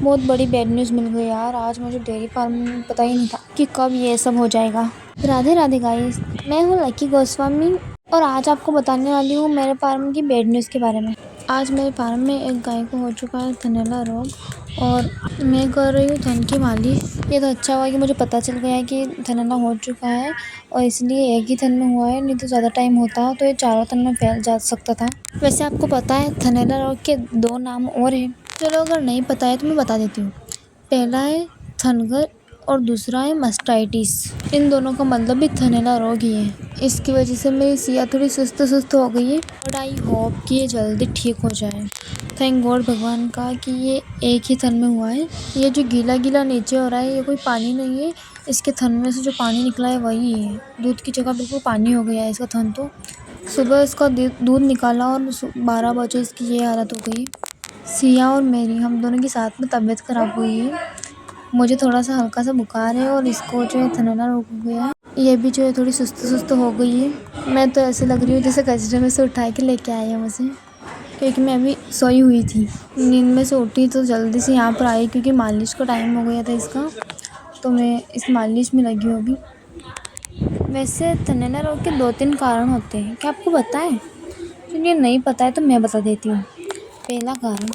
बहुत बड़ी bad news मिल गई यार। आज मुझे डेयरी फार्म में पता ही नहीं था कि कब ये सब हो जाएगा। राधे राधे गाइस, मैं हूँ लकी गोस्वामी और आज आपको बताने वाली हूँ मेरे फार्म की बैड न्यूज़ के बारे में। आज मेरे फार्म में एक गाय को हो चुका है थनैला रोग और मैं कर रही हूँ थन की मालिश। ये तो अच्छा हुआ कि मुझे पता चल गया है कि थनैला हो चुका है और इसलिए एक ही थन में हुआ है, नहीं तो ज़्यादा टाइम होता तो ये चारों थन में फैल जा सकता था। वैसे आपको पता है थनैला रोग के 2 नाम और हैं। चलो अगर नहीं पता है तो मैं बता देती हूँ। पहला है थनगर और दूसरा है मास्टाइटिस। इन दोनों का मतलब भी थनैला रोग ही है। इसकी वजह से मेरी सिया थोड़ी सुस्त हो गई है बट आई होप कि ये जल्दी ठीक हो जाए। थैंक गॉड भगवान का कि ये एक ही थन में हुआ है। ये जो गीला गीला नीचे हो रहा है ये कोई पानी नहीं है, इसके थन में से जो पानी निकला है वही है। दूध की जगह बिल्कुल पानी हो गया है इसका थन। तो सुबह इसका दूध निकाला और 12 बजे इसकी ये हालत हो गई। सिया और मेरी हम दोनों की साथ में तबीयत ख़राब हुई है। मुझे थोड़ा सा हल्का सा बुखार है और इसको जो है थनैला रोग हो गया है। ये भी जो है थोड़ी सुस्त हो गई है। मैं तो ऐसे लग रही हूँ जैसे कचरे में से उठा के लेके आए हैं मुझे, क्योंकि मैं अभी सोई हुई थी। नींद में से उठी तो जल्दी से यहाँ पर आई क्योंकि मालिश का टाइम हो गया था इसका, तो मैं इस मालिश में लगी हूँ अभी। वैसे थनैला रोग के 2-3 कारण होते हैं, क्या आपको पता है? चलिए नहीं पता है तो मैं बता देती हूँ। पहला कारण,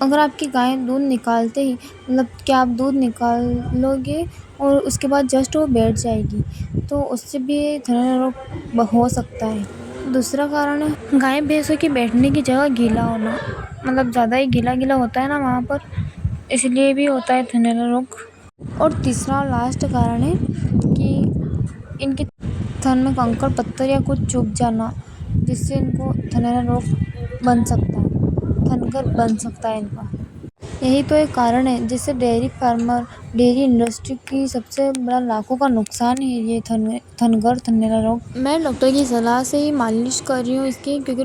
अगर आपकी गाय दूध निकालते ही मतलब कि आप दूध निकालोगे और उसके बाद जस्ट वो बैठ जाएगी तो उससे भी थनैला रोग हो सकता है। दूसरा कारण है गाय भैंसों की बैठने की जगह गीला होना, मतलब ज़्यादा ही गीला गीला होता है ना वहाँ पर, इसलिए भी होता है थनैला रोग। और तीसरा और लास्ट कारण है कि इनके थन में कंकड़ पत्थर या कुछ चुभ जाना, जिससे इनको थनैला रोग बन सकता है, थनगर बन सकता है इनका। यही तो एक कारण है जिससे डेयरी इंडस्ट्री की सबसे बड़ा लाखों का नुकसान है ये थनगर थनैला रोग। मैं डॉक्टर की सलाह से ही मालिश कर रही हूँ इसकी, क्योंकि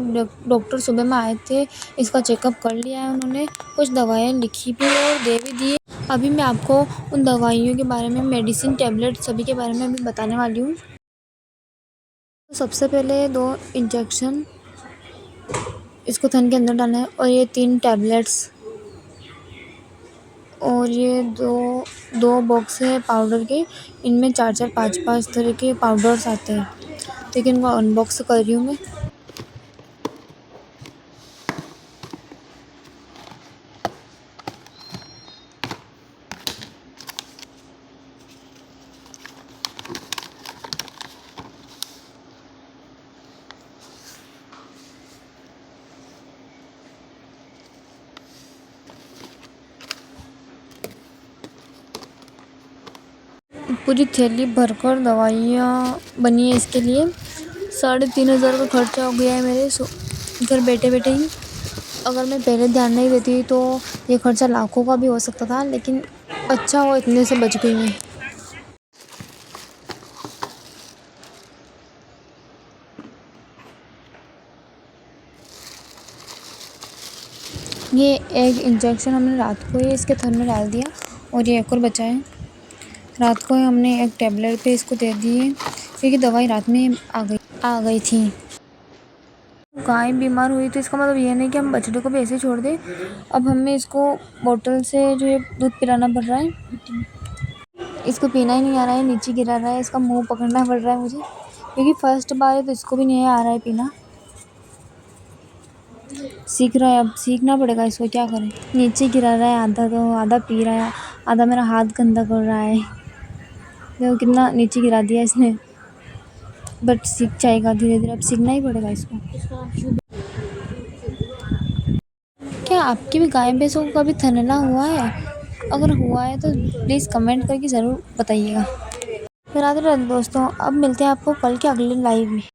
डॉक्टर सुबह में आए थे, इसका चेकअप कर लिया है उन्होंने, कुछ दवाइयाँ लिखी भी और दे भी दी है। अभी मैं आपको उन दवाइयों के बारे में, मेडिसिन टैबलेट सभी के बारे में अभी बताने वाली हूँ। तो सबसे पहले 2 इंजेक्शन इसको थन के अंदर डालना है और ये 3 टैबलेट्स और ये दो बॉक्स है पाउडर के। इनमें 4-4, 5-5 तरह के पाउडर्स आते हैं। लेकिन इनको अनबॉक्स कर रही हूँ मैं। पूरी थैली भरकर दवाइयाँ बनी है इसके लिए। 3,500 का खर्चा हो गया है मेरे घर बैठे बैठे ही। अगर मैं पहले ध्यान नहीं देती तो ये खर्चा लाखों का भी हो सकता था, लेकिन अच्छा हुआ इतने से बच गई मैं। ये एक इंजेक्शन हमने रात को ही इसके थन में डाल दिया और ये एक और बचा है। रात को हमने एक टैबलेट पे इसको दे दी है क्योंकि दवाई रात में आ गई थी। गाय बीमार हुई तो इसका मतलब ये नहीं कि हम बछड़े को भी ऐसे छोड़ दें। अब हमें इसको बोतल से जो है दूध पिलाना पड़ रहा है। इसको पीना ही नहीं आ रहा है, नीचे गिरा रहा है, इसका मुंह पकड़ना पड़ रहा है मुझे, क्योंकि फर्स्ट बार है तो इसको भी नहीं आ रहा है पीना। सीख रहा है, अब सीखना पड़ेगा इसको, क्या करें। नीचे गिरा रहा है आधा, तो आधा पी रहा है, आधा मेरा हाथ गंदा कर रहा है। देखो कितना नीचे गिरा दिया इसने, बट सीख जाएगा धीरे धीरे, अब सीखना ही पड़ेगा इसको। क्या आपकी भी गाय भैंसों को कभी थनैला हुआ है? अगर हुआ है तो प्लीज़ कमेंट करके ज़रूर बताइएगा। राधे राधे दोस्तों, अब मिलते हैं आपको कल के अगले लाइव में।